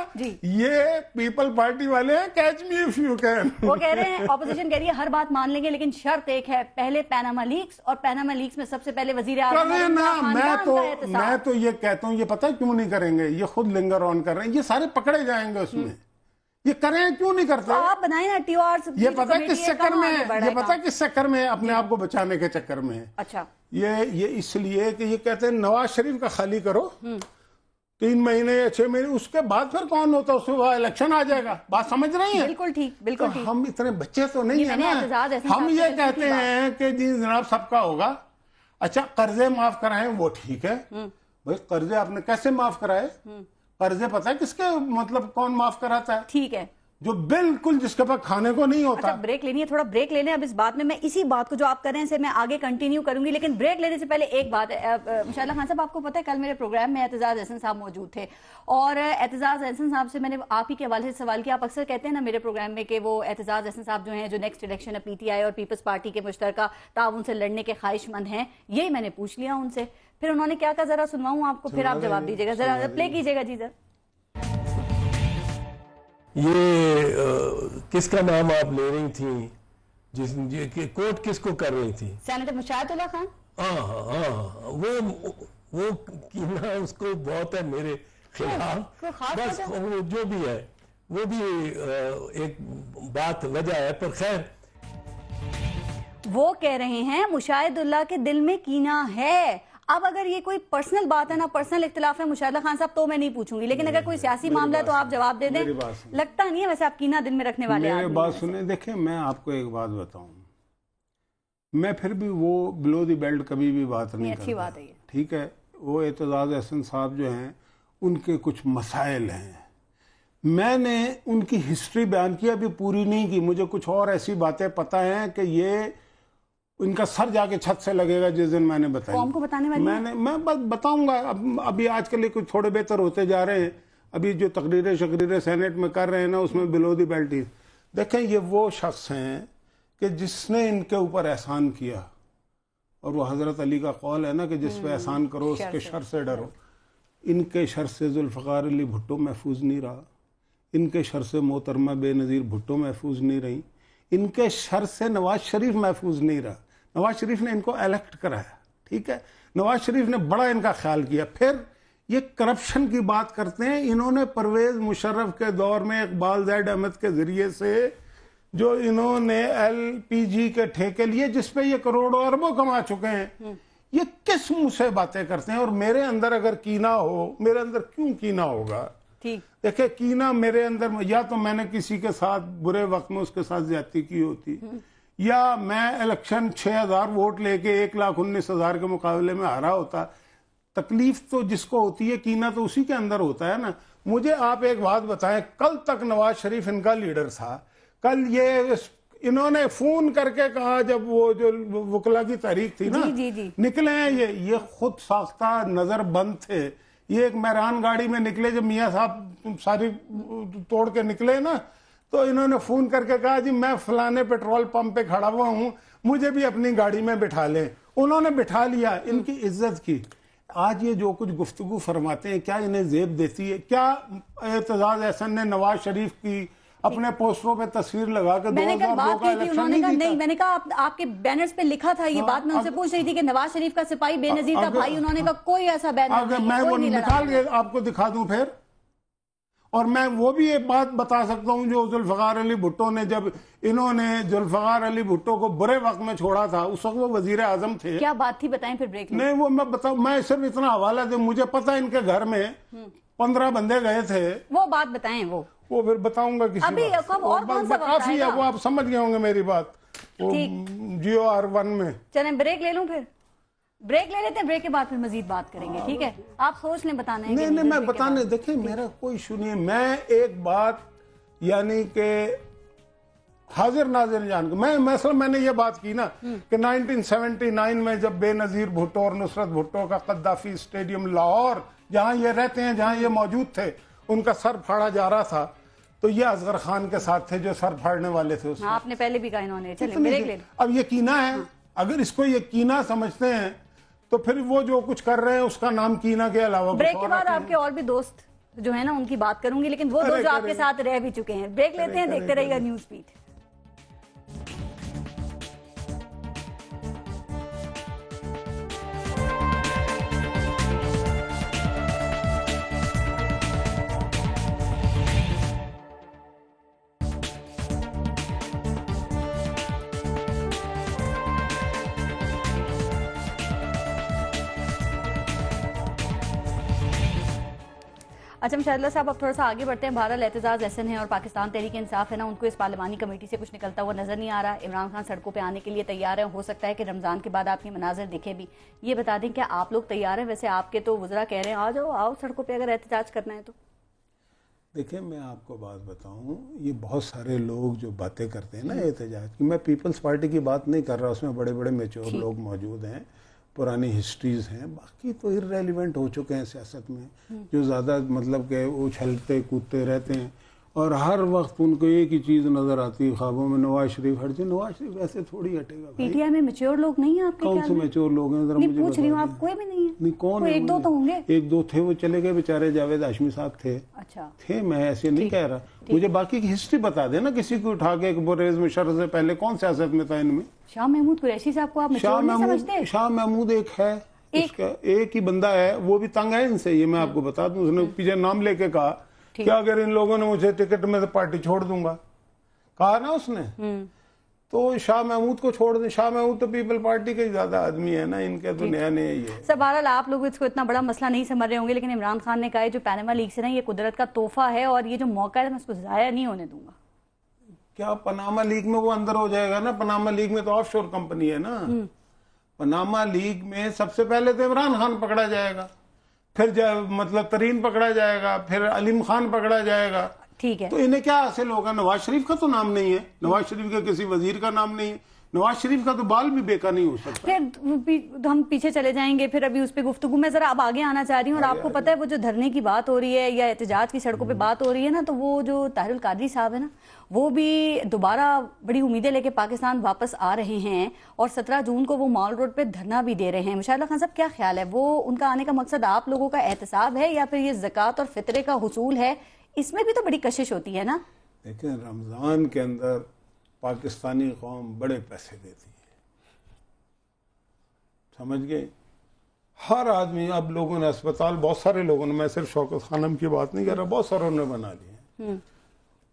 یہ پیپل پارٹی والے ہیں, catch me if you can. وہ کہہ رہے ہیں, اپوزیشن کہہ رہی ہے ہر بات مان لیں گے, لیکن شرط ایک ہے, پہلے پیناما لیکس, اور پیناما لیکس میں سب سے پہلے وزیر اعظم. میں تو یہ کہتا ہوں, یہ پتہ کیوں نہیں کریں گے, یہ خود لنگر آن کر رہے ہیں, یہ سارے پکڑے جائیں گے اس میں. یہ کریں کیوں نہیں کرتے؟ آپ بنائیں نا ٹی او آر. یہ پتہ کس چکر میں ہے, یہ پتہ کس چکر میں ہے, اپنے آپ کو بچانے کے چکر میں ہے. اچھا, یہ اس لیے کہ یہ کہتے ہیں نواز شریف کا خالی کرو 3 مہینے یا 6 مہینے, اس کے بعد پھر کون ہوتا ہے, اس میں الیکشن آ جائے گا. بات سمجھ رہی ہیں؟ بالکل ٹھیک, بالکل ٹھیک. ہم اتنے بچے تو نہیں ہیں نا. ہم یہ کہتے ہیں کہ جی جناب سب کا ہوگا. اچھا قرضے معاف کرائیں وہ ٹھیک ہے بھائی, قرضے آپ نے کیسے معاف کرائے؟ قرضے پتہ ہے کس کے مطلب کون معاف کراتا ہے؟ ٹھیک ہے, جو بالکل جس کے پاس کھانے کو نہیں ہوتا. اچھا بریک لینی ہے, تھوڑا بریک لے لیں. اب اس بات میں اسی بات کو جو آپ کر رہے ہیں سے میں آگے کنٹینیو کروں گی, لیکن بریک لینے سے پہلے ایک بات ہے. مشاءاللہ خان صاحب, آپ کو پتہ ہے کل میرے پروگرام میں اعتزاز احسن صاحب موجود تھے, اور اعتزاز احسن صاحب سے میں نے آپ ہی کے حوالے سے سوال کیا. آپ اکثر کہتے ہیں نا میرے پروگرام میں کہ وہ اعتزاز احسن صاحب جو ہیں, جو نیکسٹ الیکشن ہے پی ٹی آئی اور پیپلز پارٹی کے مشترکہ تعاون سے لڑنے کے خواہش مند ہیں. یہی میں نے پوچھ لیا ان سے. پھر انہوں نے کیا کہا, ذرا سنواؤں آپ کو, پھر آپ جواب دیجیے گا. ذرا پلے کیجیے گا. جی سر, یہ کس کا نام آپ لے رہی تھیں, جس کوٹ کس کو کر رہی تھی؟ سینیٹر مشاہد اللہ خان. ہاں, وہ کینا اس کو بہت ہے میرے خلاف. بس جو بھی ہے وہ بھی ایک بات وجہ ہے, پر خیر. وہ کہہ رہے ہیں مشاہد اللہ کے دل میں کینہ ہے. اب اگر یہ کوئی پرسنل بات ہے نا, پرسنل اختلاف ہے مشاہد اللہ خان صاحب, تو میں نہیں پوچھوں گی, لیکن اگر کوئی سیاسی معاملہ ہے تو آپ جواب دے دیں. لگتا نہیں ہے ویسے آپ کینہ دل میں رکھنے والے. میری بات سنیں, دیکھیں میں آپ کو ایک بات بتاؤں, میں پھر بھی وہ بلو دی بیلٹ کبھی بھی بات نہیں کرتا. اچھی بات ہے یہ, ٹھیک ہے. وہ اعتزاز احسن صاحب جو ہیں ان کے کچھ مسائل ہیں, میں نے ان کی ہسٹری بیان کی, ابھی پوری نہیں کی. مجھے کچھ اور ایسی باتیں پتہ ہیں کہ یہ ان کا سر جا کے چھت سے لگے گا جس دن میں نے بتایا. قوم کو بتانے والی میں بتاؤں گا. ابھی آج کل کچھ تھوڑے بہتر ہوتے جا رہے ہیں. ابھی جو تقریریں سینٹ میں کر رہے ہیں نا, اس میں بلو دی بیلٹ. دیکھیں یہ وہ شخص ہیں کہ جس نے ان کے اوپر احسان کیا, اور وہ حضرت علی کا قول ہے نا کہ جس پہ احسان کرو اس کے شر سے ڈرو. ان کے شر سے ذوالفقار علی بھٹو محفوظ نہیں رہا, ان کے شر سے محترمہ بے نظیر بھٹو محفوظ نہیں رہی, ان کے شر سے نواز شریف محفوظ نہیں رہا. نواز شریف نے ان کو الیکٹ کرایا, ٹھیک ہے, نواز شریف نے بڑا ان کا خیال کیا. پھر یہ کرپشن کی بات کرتے ہیں. انہوں نے پرویز مشرف کے دور میں اقبال زید احمد کے ذریعے سے جو انہوں نے ایل پی جی کے ٹھیکے لیے, جس پہ یہ کروڑوں اربوں کما چکے ہیں, یہ کس منہ سے باتیں کرتے ہیں. اور میرے اندر اگر کینہ ہو, میرے اندر کیوں کینہ ہوگا؟ دیکھیں کینہ میرے اندر, یا تو میں نے کسی کے ساتھ برے وقت میں اس کے ساتھ زیادتی کی ہوتی, یا میں الیکشن 6,000 ووٹ لے کے 1,19,000 کے مقابلے میں ہارا ہوتا. تکلیف تو جس کو ہوتی ہے، کینہ تو اسی کے اندر ہوتا ہے نا. مجھے آپ ایک بات بتائیں، کل تک نواز شریف ان کا لیڈر تھا. کل یہ انہوں نے فون کر کے کہا، جب وہ جو وکلا کی تحریک تھی نا نکلے ہیں، یہ خود ساختہ نظر بند تھے. یہ ایک میران گاڑی میں نکلے، جب میاں صاحب ساری توڑ کے نکلے نا، تو انہوں نے فون کر کے کہا جی میں فلانے پیٹرول پمپ پہ کھڑا ہوا ہوں، مجھے بھی اپنی گاڑی میں بٹھا لیں. انہوں نے بٹھا لیا، ان کی عزت کی. آج یہ جو کچھ گفتگو فرماتے ہیں، کیا انہیں زیب دیتی ہے؟ کیا اعتزاز احسن نے نواز شریف کی اپنے پوسٹروں پہ تصویر لگا کے 2002 کا الیکشن نہیں جیتا؟ میں نے کہا آپ کے بینرز پہ لکھا تھا یہ بات. میں ان سے پوچھ رہی تھی کہ نواز شریف کا سپاہی بے نظیر تھا بھائی، انہوں نے کہا کوئی ایسا بینر نہیں. میں وہ نکال کے آپ کو دکھا دوں پھر. اور میں وہ بھی ایک بات بتا سکتا ہوں، جو ذوالفقار علی بھٹو نے، جب انہوں نے ذوالفقار علی بھٹو کو برے وقت میں چھوڑا تھا، اس وقت وہ وزیر اعظم تھے. کیا بات تھی بتائیں پھر بریک میں. نہیں وہ میں بتاؤں، میں صرف اتنا حوالہ دوں، مجھے پتا ان کے گھر میں 15 بندے گئے تھے. وہ بات بتائیں. وہ پھر بتاؤں گا کسی کافی ہے، وہ آپ سمجھ گئے ہوں گے میری بات. وہ جیو R1 میں. چلیں بریک لے لوں، پھر بریک لے لیتے ہیں، بریک کے بعد پھر مزید بات کریں گے. ٹھیک ہے، آپ سوچ لیں بتانا ہے. نہیں میں بتانے، دیکھیں میرا کوئی ایشو نہیں ہے. میں ایک بات یعنی کہ حاضر ناظر جان کو میں نے یہ بات کی نا کہ 1979 میں جب بے نظیر بھٹو اور نصرت بھٹو کا قذافی اسٹیڈیم لاہور، جہاں یہ رہتے ہیں، جہاں یہ موجود تھے، ان کا سر پھاڑا جا رہا تھا، تو یہ اصغر خان کے ساتھ تھے جو سر پھاڑنے والے تھے. آپ نے پہلے بھی کہا انہوں نے. چلیں بریک لے لیں. اب یہ کینہ ہے، اگر اس کو یہ کینہ سمجھتے ہیں تو پھر وہ جو کچھ کر رہے ہیں اس کا نام کینہ کے علاوہ. بریک کے بعد آپ کے اور بھی دوست جو ہیں نا ان کی بات کروں گی، لیکن وہ دوست جو آپ کے ساتھ رہ بھی چکے ہیں. بریک لیتے ہیں، دیکھتے رہیے گا نیوز بیٹ. اچھا مشاہد اللہ صاحب، اب تھوڑا سا آگے بڑھتے ہیں. بہرحال اعتزاز احسن ہے اور پاکستان تحریک انصاف ہے نا، ان کو اس پارلیمانی کمیٹی سے کچھ نکلتا ہوا نظر نہیں آ رہا. عمران خان سڑکوں پہ آنے کے لیے تیار ہیں، ہو سکتا ہے کہ رمضان کے بعد آپ کے مناظر دکھے بھی. یہ بتا دیں کیا آپ لوگ تیار ہیں؟ ویسے آپ کے تو وزراء کہہ رہے ہیں آ جاؤ، آؤ سڑکوں پہ اگر احتجاج کرنا ہے تو. دیکھیں میں آپ کو بات بتاؤں، یہ بہت سارے لوگ جو باتیں کرتے ہیں نا احتجاج کی، میں پیپلز پارٹی کی بات نہیں کر رہا، اس میں بڑے بڑے میچور لوگ موجود ہیں، پرانی ہسٹریز ہیں، باقی تو irrelevant ہو چکے ہیں سیاست میں، جو زیادہ مطلب کہ اچھلتے کودتے رہتے ہیں اور ہر وقت ان کو ایک ہی چیز نظر آتی ہے خوابوں میں، نواز شریف ہٹ جائے. نواز شریف ایسے تھوڑی ہٹے گا. پی ٹی آئی میں میچور لوگ نہیں ہیں آپ کے؟ کون سے میچور لوگ ہیں ذرا مجھے پوچھ رہی ہوں. آپ کوئی بھی نہیں ہے؟ نہیں. کون ہے؟ ایک دو تو ہوں گے. ایک دو تھے، وہ چلے گئے بیچارے. جاوید ہاشمی صاحب تھے. اچھا تھے، میں ایسے نہیں کہہ رہا. مجھے باقی کی ہسٹری بتا دینا کسی کو اٹھا کے. پرویز مشرف سے پہلے کون سیاست میں تھا ان میں؟ شاہ محمود قریشی صاحب کو آپ میچور نہیں سمجھتے؟ شاہ محمود ایک ہے، ایک ہی بندہ ہے، وہ بھی تنگ ہے ان سے، یہ میں آپ کو بتا دوں. اس نے پیچھے نام لے کے کہا کہ اگر ان لوگوں نے مجھے ٹکٹ میں پارٹی چھوڑ دوں گا، کہا نا اس نے. تو شاہ محمود کو چھوڑ دیں. شاہ محمود تو پیپل پارٹی کے زیادہ آدمی ہے نا، ان کے تو نیا نیا ہی ہے. سر بہرحال آپ لوگ اس کو اتنا بڑا مسئلہ نہیں سمجھ رہے ہوں گے، لیکن عمران خان نے کہا ہے جو پیناما لیگ سے نا یہ قدرت کا تحفہ ہے اور یہ جو موقع ہے میں اس کو ضائع نہیں ہونے دوں گا. کیا پاناما لیگ میں وہ اندر ہو جائے گا نا؟ پاناما لیگ میں تو آف شور کمپنی ہے نا. پاناما لیگ میں سب سے پہلے تو عمران خان پکڑا جائے گا، پھر مطلب ترین پکڑا جائے گا، پھر علیم خان پکڑا جائے گا. ٹھیک ہے، تو انہیں کیا حاصل ہوگا؟ نواز شریف کا تو نام نہیں ہے، نواز شریف کا کسی وزیر کا نام نہیں ہے، نواز شریف کا تو بال بھی بیکا نہیں ہو سکتا. پھر ہم پیچھے چلے جائیں گے، پھر ابھی اس پہ گفتگو میں ذرا اب آگے آنا چاہ رہی ہوں. اور آپ کو پتہ ہے وہ جو دھرنے کی بات ہو رہی ہے یا احتجاج کی سڑکوں پہ بات ہو رہی ہے نا، تو وہ جو طاہر القادری صاحب ہے نا، وہ بھی دوبارہ بڑی امیدیں لے کے پاکستان واپس آ رہے ہیں اور 17 جون کو وہ مال روڈ پہ دھرنا بھی دے رہے ہیں. مشاہد اللہ خان صاحب کیا خیال ہے، وہ ان کا آنے کا مقصد آپ لوگوں کا احتساب ہے یا پھر یہ زکوٰۃ اور فطرے کا حصول ہے؟ اس میں بھی تو بڑی کشش ہوتی ہے نا. دیکھیں رمضان کے اندر پاکستانی قوم بڑے پیسے دیتی ہے، سمجھ گئے؟ ہر آدمی، اب لوگوں نے اسپتال، بہت سارے لوگوں نے، میں صرف شوکت خانم کی بات نہیں کر رہا، بہت ساروں نے بنا لیے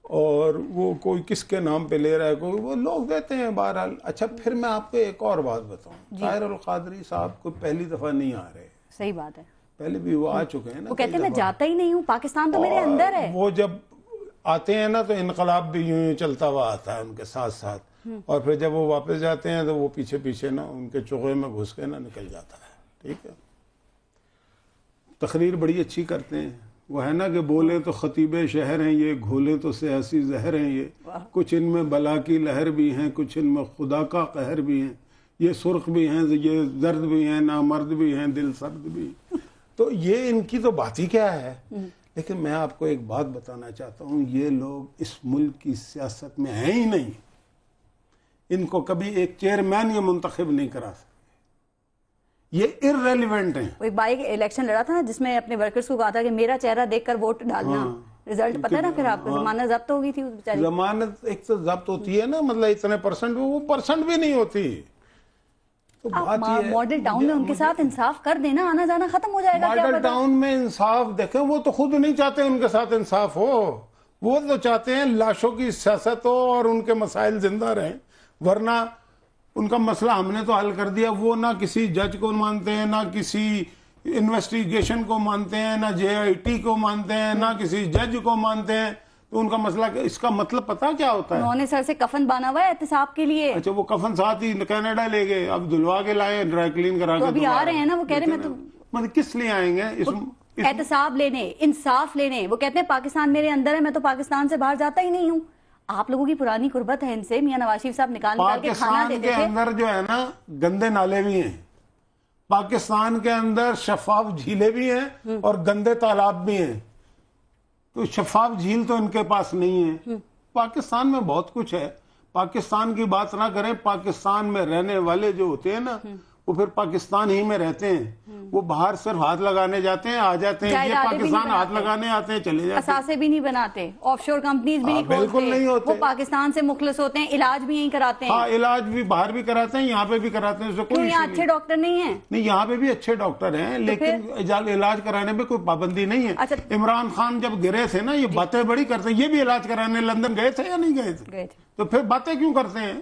اور وہ کوئی کس کے نام پہ لے رہا ہے، کوئی وہ لوگ دیتے ہیں بہرحال. اچھا پھر میں آپ کو ایک اور بات بتاؤں، طاہر القادری صاحب کو پہلی دفعہ نہیں آ رہے. صحیح بات ہے، پہلے بھی وہ آ چکے ہیں نا. وہ کہتے ہیں میں جاتا ہی نہیں ہوں، پاکستان تو میرے اندر ہے. وہ جب آتے ہیں نا تو انقلاب بھی یوں چلتا ہوا آتا ہے ان کے ساتھ ساتھ. اور پھر جب وہ واپس جاتے ہیں تو وہ پیچھے پیچھے نا ان کے چوغے میں گھس کے نا نکل جاتا ہے. ٹھیک ہے. تقریر بڑی اچھی کرتے ہیں. وہ ہے نا کہ بولیں تو خطیب شہر ہیں یہ, گھولیں تو سیاسی زہر ہیں یہ, کچھ ان میں بلا کی لہر بھی ہیں, کچھ ان میں خدا کا قہر بھی ہیں, یہ سرخ بھی ہیں, یہ زرد بھی ہیں, نامرد بھی ہیں, دل سرد بھی. تو یہ ان کی تو بات ہی کیا ہے. لیکن میں آپ کو ایک بات بتانا چاہتا ہوں, یہ لوگ اس ملک کی سیاست میں ہیں ہی نہیں. ان کو کبھی ایک چیئرمین یہ منتخب نہیں کرا سکتے. یہ ارریلیونٹ ہیں. ایک بھائی الیکشن لڑا تھا نا جس میں اپنے ورکرز کو کہا تھا کہ میرا چہرہ دیکھ کر ووٹ ڈالنا. رزلٹ پتہ ہے نا پھر آپ کو ضمانت ضبط ہو گئی تھی اس بیچاری. ضمانت ایک تو ضبط ہوتی ہے نا, مطلب اتنے پرسنٹ, وہ پرسنٹ بھی نہیں ہوتی. تو بات یہ ہے ماڈل ٹاؤن میں ان کے ساتھ انصاف کر دینا, آنا جانا ختم ہو جائے گا. ماڈل ٹاؤن میں انصاف دیکھیں, وہ تو خود نہیں چاہتے ان کے ساتھ انصاف ہو. وہ تو چاہتے ہیں لاشوں کی سیاست ہو اور ان کے مسائل زندہ رہیں. ورنہ ان کا مسئلہ ہم نے تو حل کر دیا. وہ نہ کسی جج کو مانتے ہیں, نہ کسی انویسٹیگیشن کو مانتے ہیں, نہ JIT کو مانتے ہیں, نہ کسی جج کو مانتے ہیں. تو ان کا مسئلہ, اس کا مطلب پتا کیا ہوتا ہے؟ انہوں نے سر سے کفن بانا ہوا ہے احتساب کے لیے. اچھا, وہ کفن ساتھ ہی کینیڈا لے گئے, اب دھلوا کے لائے, ڈرائی کلین کرا کے. تو ابھی آ رہے ہیں نا, وہ کہہ رہے ہیں میں تو مطلب کس لیے آئیں گے احتساب لینے, انصاف لینے. وہ کہتے ہیں پاکستان میرے اندر ہے, میں تو پاکستان سے باہر جاتا ہی نہیں ہوں. آپ لوگوں کی پرانی قربت ہے ان سے. میاں نواز شریف صاحب نکال کے کھانا دیتے تھے. پاکستان کے اندر جو ہے نا گندے نالے بھی ہیں, پاکستان کے اندر شفاف جھیلیں بھی ہیں اور گندے تالاب بھی ہیں. تو شفاف جھیل تو ان کے پاس نہیں ہے. پاکستان میں بہت کچھ ہے. پاکستان کی بات نہ کریں, پاکستان میں رہنے والے جو ہوتے ہیں نا وہ پھر پاکستان ہی میں رہتے ہیں. وہ باہر صرف ہاتھ لگانے جاتے ہیں, آ جاتے ہیں. یہ پاکستان ہاتھ لگانے آتے ہیں, چلے جاتے ہیں. اثاثے بھی نہیں بناتے, آف شور کمپنیز بھی نہیں کھولتے. بالکل نہیں ہوتے. وہ پاکستان سے مخلص ہوتے ہیں, علاج بھی یہیں کراتے ہیں. ہاں, علاج بھی باہر بھی کراتے ہیں, یہاں پہ بھی کراتے ہیں. کیوں یہاں اچھے ڈاکٹر نہیں ہیں؟ نہیں, یہاں پہ بھی اچھے ڈاکٹر ہیں, لیکن علاج کرانے میں کوئی پابندی نہیں ہے. عمران خان جب گرے تھے نا, یہ باتیں بڑی کرتے ہیں, یہ بھی علاج کرانے لندن گئے تھے یا نہیں گئے تھے؟ تو پھر باتیں کیوں کرتے ہیں؟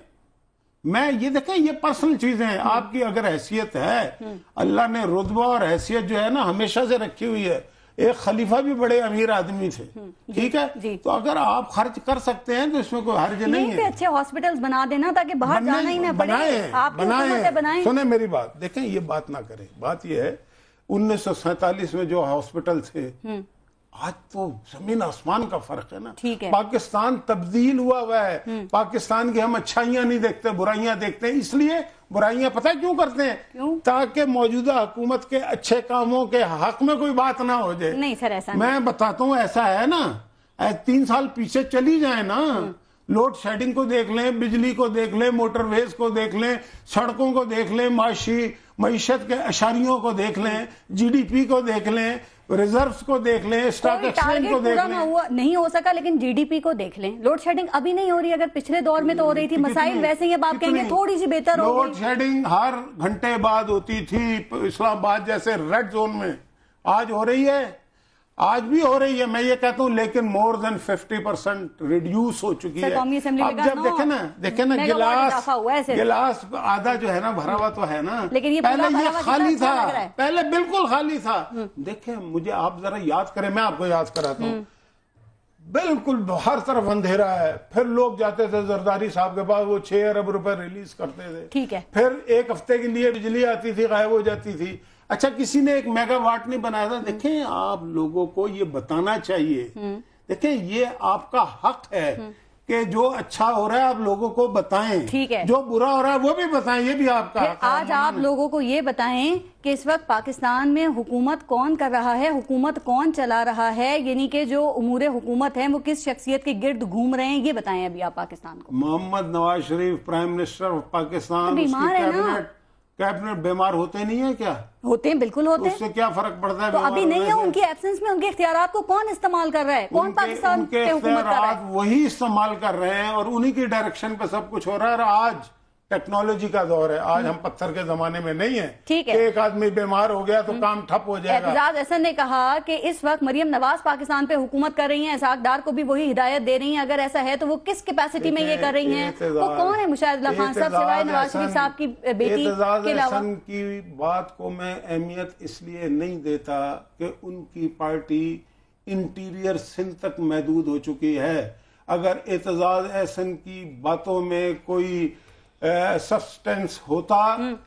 میں یہ دیکھیں, یہ پرسنل چیزیں ہیں. آپ کی اگر حیثیت ہے, اللہ نے رتبہ اور حیثیت جو ہے نا ہمیشہ سے رکھی ہوئی ہے. ایک خلیفہ بھی بڑے امیر آدمی تھے, ٹھیک ہے, تو اگر آپ خرچ کر سکتے ہیں تو اس میں کوئی حرج نہیں ہے. اچھے ہاسپٹلز بنا دینا تاکہ باہر جانا ہی نہ پڑے. آپ بنائیں. سنیں میری بات, دیکھیں یہ بات نہ کریں. بات یہ ہے 1947 میں جو ہاسپٹل تھے, آج تو زمین آسمان کا فرق ہے نا. پاکستان تبدیل ہوا ہے. پاکستان کی ہم اچھائیاں نہیں دیکھتے, برائیاں دیکھتے ہیں. اس لیے برائیاں پتہ کیوں کرتے ہیں؟ تاکہ موجودہ حکومت کے اچھے کاموں کے حق میں کوئی بات نہ ہو جائے. نہیں سر, ایسا میں بتاتا ہوں, ایسا ہے نا. 3 سال پیچھے چلی جائیں نا, لوڈ شیڈنگ کو دیکھ لیں, بجلی کو دیکھ لیں, موٹر ویز کو دیکھ لیں, سڑکوں کو دیکھ لیں, معیشت کے اشاریوں کو دیکھ لیں, GDP کو دیکھ لیں, ریزروز کو دیکھ لیں, اسٹاک ایکسچینج کو دیکھ لیں. نہیں ہو سکا, لیکن GDP کو دیکھ لیں. لوڈ شیڈنگ ابھی نہیں ہو رہی, اگر پچھلے دور میں تو ہو رہی تھی. مسائل ویسے ہی اب آپ کہیں گے تھوڑی سی بہتر ہو گئی. لوڈ شیڈنگ ہر گھنٹے بعد ہوتی تھی اسلام آباد جیسے ریڈ زون میں. آج ہو رہی ہے, آج بھی ہو رہی ہے, میں یہ کہتا ہوں, لیکن مور دین 50% ریڈیوس ہو چکی ہے. اب جب دیکھیں نا گلاس آدھا جو ہے نا بھرا ہوا تو ہے نا, پہلے یہ خالی تھا, پہلے بالکل خالی تھا. دیکھیں مجھے آپ ذرا یاد کریں, میں آپ کو یاد کراتا ہوں. بالکل ہر طرف اندھیرا ہے. پھر لوگ جاتے تھے زرداری صاحب کے پاس, وہ 6 ارب روپے ریلیز کرتے تھے. ٹھیک ہے. پھر 1 ہفتے کے لیے بجلی آتی تھی, غائب ہو جاتی تھی. اچھا, کسی نے 1 میگا واٹ نہیں بنایا تھا. دیکھیں آپ لوگوں کو یہ بتانا چاہیے, دیکھیں یہ آپ کا حق ہے کہ جو اچھا ہو رہا ہے آپ لوگوں کو بتائیں, جو برا ہو رہا ہے وہ بھی بتائیں, یہ بھی آپ کا حق ہے. آج آپ لوگوں کو یہ بتائیں کہ اس وقت پاکستان میں حکومت کون کر رہا ہے, حکومت کون چلا رہا ہے, یعنی کہ جو امور حکومت ہیں وہ کس شخصیت کے گرد گھوم رہے ہیں, یہ بتائیں ابھی آپ پاکستان کو. محمد Nawaz Sharif prime minister of Pakistan, بیمار ہے نا. کیبنٹ بیمار ہوتے نہیں ہیں کیا؟ ہوتے ہیں, بالکل ہوتے ہیں. اس سے کیا فرق پڑتا ہے؟ تو ابھی نہیں ہے, ان کی ایبسنس میں ان کے اختیارات کو کون استعمال کر رہا ہے؟ کون پاکستان پہ حکومت کر رہا ہے؟ وہی استعمال کر رہے ہیں اور انہی کی ڈائریکشن پہ سب کچھ ہو رہا ہے. اور آج ٹیکنالوجی کا دور ہے, آج ہم پتھر کے زمانے میں نہیں ہیں. ٹھیک ہے, ایک آدمی بیمار ہو گیا تو کام ٹھپ ہو جائے گا. اعتزاز احسن نے کہا کہ اس وقت مریم نواز پاکستان پہ حکومت کر رہی ہیں, اسحاق ڈار کو بھی وہی ہدایت دے رہی ہیں. اگر ایسا ہے تو وہ کس کیپیسٹی میں یہ کر رہی ہیں؟ وہ کون ہے مشاہد اللہ خان صاحب سوائے نواز شریف صاحب کی بیٹی کے علاوہ؟ احسن کی بات کو میں اہمیت اس لیے نہیں دیتا کہ ان کی پارٹی انٹیریئر سندھ تک محدود ہو چکی ہے. اگر اعتزاز احسن کی باتوں میں کوئی سبسٹینس ہوتا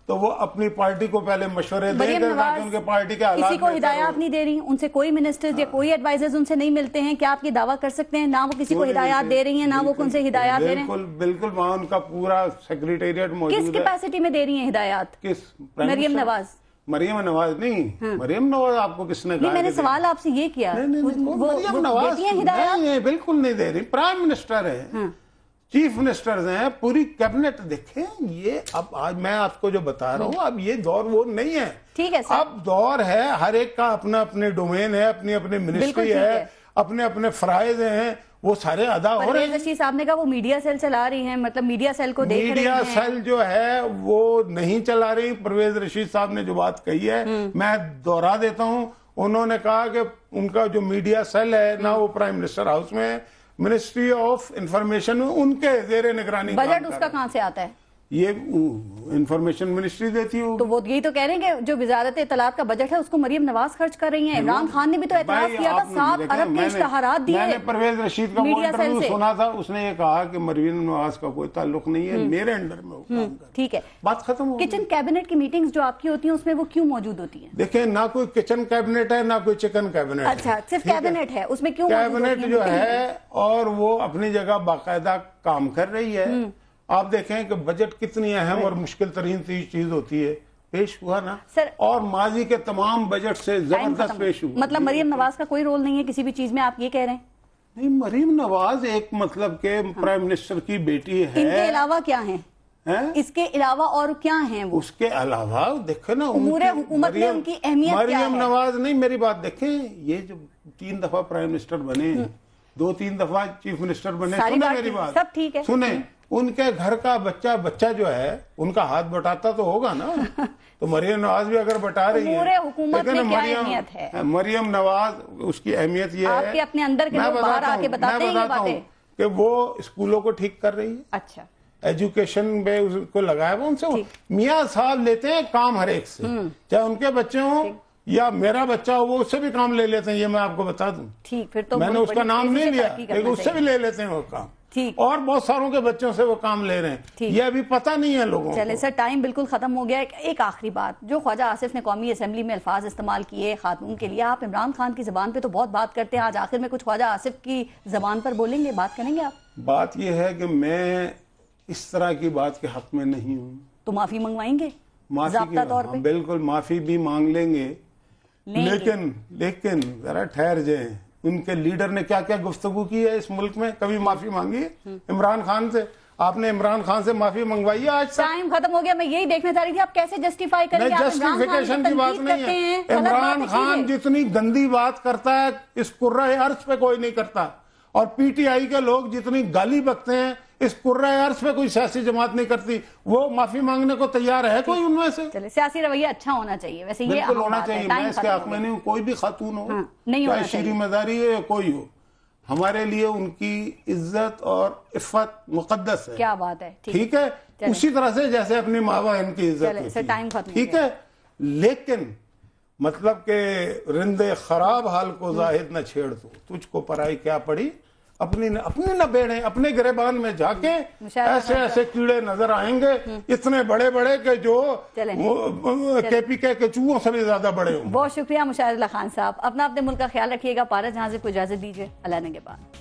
تو وہ اپنی پارٹی کو پہلے مشورے دیں گے تاکہ ان کے پارٹی کے حالات کسی کو ہدایات نہیں دے رہی، ان سے کوئی منسٹرز یا کوئی ایڈوائزرز ان سے نہیں ملتے ہیں، کیا آپ یہ دعویٰ کر سکتے ہیں؟ نہ وہ کسی کو ہدایات دے رہی ہیں، نہ وہ ان سے ہدایات دے رہے ہیں؟ بالکل وہاں ان کا پورا سیکریٹریٹ موجود ہے۔ کس کیپیسٹی میں دے رہی ہیں ہدایات؟ مریم نواز؟ مریم نواز نہیں، مریم نواز آپ کو کس نے کہا؟ میں نے سوال آپ سے یہ کیا، مریم نواز نہیں، بالکل نہیں دے رہی، پرائم منسٹر ہے، چیف منسٹرز ہیں، پوری کیبنٹ۔ دیکھیں یہ اب آج میں آپ کو جو بتا رہا ہوں، اب یہ دور وہ نہیں ہے، ٹھیک ہے سر، اب دور ہے ہر ایک کا اپنا اپنے ڈومین ہے، اپنی اپنی منسٹری ہے، اپنے اپنے فرائض ہیں، وہ سارے ادا ہو رہے ہیں۔ پرویز رشید صاحب نے کہا وہ میڈیا سیل چلا رہی ہیں، مطلب میڈیا سیل کو دیکھ رہے ہیں۔ میڈیا سیل جو ہے وہ نہیں چلا رہی۔ پرویز رشید صاحب نے جو بات کہی ہے میں دوہرا دیتا ہوں، انہوں نے کہا کہ ان کا جو میڈیا سیل ہے نہ وہ پرائم منسٹر ہاؤس میں ہے، منسٹری آف انفارمیشن ان کے زیر نگرانی۔ بجٹ اس کا کہاں سے آتا ہے؟ یہ انفارمیشن منسٹری دیتی ہو۔ تو وہ یہی تو کہہ رہے ہیں کہ جو وزارت اطلاعات کا بجٹ ہے اس کو مریم نواز خرچ کر رہی ہیں۔ عمران خان نے بھی تو اعتراض کیا تھا، 7 ارب کے اشتہارات دیے۔ میں نے پرویز رشید کا وہ انٹرویو سنا تھا، اس نے یہ کہا کہ مریم نواز کا کوئی تعلق نہیں ہے، میرے انڈر میں وہ کام کر۔ ٹھیک ہے، بات ختم ہو۔ کچن کیبنٹ کی میٹنگز جو آپ کی ہوتی ہیں اس میں وہ کیوں موجود ہوتی ہیں؟ دیکھیں نہ کوئی کچن کیبنٹ ہے نہ کوئی چکن کیبنٹ ہے۔ اچھا، صرف کیبنٹ ہے، اس میں کیوں کیبنٹ جو ہے اور وہ اپنی جگہ باقاعدہ کام کر رہی ہے۔ آپ دیکھیں کہ بجٹ کتنی اہم اور مشکل ترین چیز ہوتی ہے، پیش ہوا نا، اور ماضی کے تمام بجٹ سے زبردست پیش ہوا۔ مطلب مریم نواز کا کوئی رول نہیں ہے کسی بھی چیز میں، آپ یہ کہہ رہے ہیں؟ نہیں، مریم نواز ایک مطلب کہ پرائم منسٹر کی بیٹی ہے۔ ان کے علاوہ کیا ہیں؟ اس کے علاوہ اور کیا ہیں وہ؟ اس کے علاوہ دیکھیں نا امور حکومت میں ان کی اہمیت کیا ہے؟ مریم نواز نہیں، میری بات دیکھیں، یہ جو 3 دفعہ پرائم منسٹر بنے، 2-3 دفعہ چیف منسٹر بنے، سنیں میری بات، سب ٹھیک ہے، سنیں، ان کے گھر کا بچہ جو ہے ان کا ہاتھ بٹاتا تو ہوگا نا۔ تو مریم نواز بھی اگر بٹا رہی ہے، امور حکومت میں کیا اہمیت ہے؟ مریم نواز اس کی اہمیت یہ ہے، آپ کے اپنے اندر کے لوگ باہر آ کے بتاتے ہیں یہ باتیں کہ وہ اسکولوں کو ٹھیک کر رہی ہے، اچھا ایجوکیشن میں اس کو لگایا ہوا، ان سے میاں صاحب لیتے ہیں کام ہر ایک سے، چاہے ان کے بچے ہوں یا میرا بچہ ہو، وہ اس سے بھی کام لے لیتے ہیں، یہ میں آپ کو بتا دوں۔ ٹھیک، پھر تو میں نے اس کا نام نہیں لیا لیکن اس سے بھی لے لیتے ہیں وہ کام، اور بہت ساروں کے بچوں سے وہ کام لے رہے ہیں، یہ ابھی پتہ نہیں ہے لوگوں کو۔ چلے سر، ٹائم بالکل ختم ہو گیا۔ ایک آخری بات، جو خواجہ آصف نے قومی اسمبلی میں الفاظ استعمال کیے خاتون کے لیے، آپ عمران خان کی زبان پہ تو بہت بات کرتے ہیں، آج آخر میں کچھ خواجہ آصف کی زبان پر بولیں گے، بات کریں گے آپ؟ بات یہ ہے کہ میں اس طرح کی بات کے حق میں نہیں ہوں۔ تو معافی منگوائیں گے ضابطہ طور پہ؟ بالکل معافی بھی مانگ لیں گے، لیکن ذرا ٹھہر جائیں۔ ان کے لیڈر نے کیا کیا گفتگو کی ہے اس ملک میں، کبھی معافی مانگی عمران خان سے؟ آپ نے عمران خان سے معافی منگوائی ہے آج تک؟ ٹائم ختم ہو گیا، میں یہی دیکھنا چاہ رہی تھی آپ کیسے جسٹیفائی کریں گے؟ جسٹیفیکیشن کی بات نہیں ہے، عمران خان جتنی گندی بات کرتا ہے اس کرۂ ارض پہ کوئی نہیں کرتا، اور پی ٹی آئی کے لوگ جتنی گالی بکتے ہیں اس کرۂ ارض پہ کوئی سیاسی جماعت نہیں کرتی۔ وہ معافی مانگنے کو تیار ہے کوئی ان میں سے؟ چلے، سیاسی رویہ اچھا ہونا چاہیے، ویسے یہ بالکل ہونا چاہیے، میں اس کے حق میں نہیں ہوں، کوئی بھی خاتون ہو، چاہے شیریں مزاری ہے یا کوئی ہو، ہمارے لیے ان کی عزت اور عفت مقدس ہے۔ کیا بات ہے، ٹھیک ہے، اسی طرح سے جیسے اپنی ماں بہن کی عزت ہے، ٹھیک ہے، لیکن مطلب کہ رند خراب حال کو زاہد نہ چھیڑ دو، تجھ کو پرائی کیا پڑی، اپنی نہ بیڑیں، اپنے گریبان میں جا کے ایسے ایسے کیڑے نظر آئیں گے، اتنے بڑے بڑے کہ جو کے پی کے چوہوں سے بھی زیادہ بڑے ہوں۔ بہت شکریہ مشاہد اللہ خان صاحب، اپنا اپنے ملک کا خیال رکھیے گا۔ پارس جہاں سے کو اجازت دیجیے، اللہ نے کے بعد۔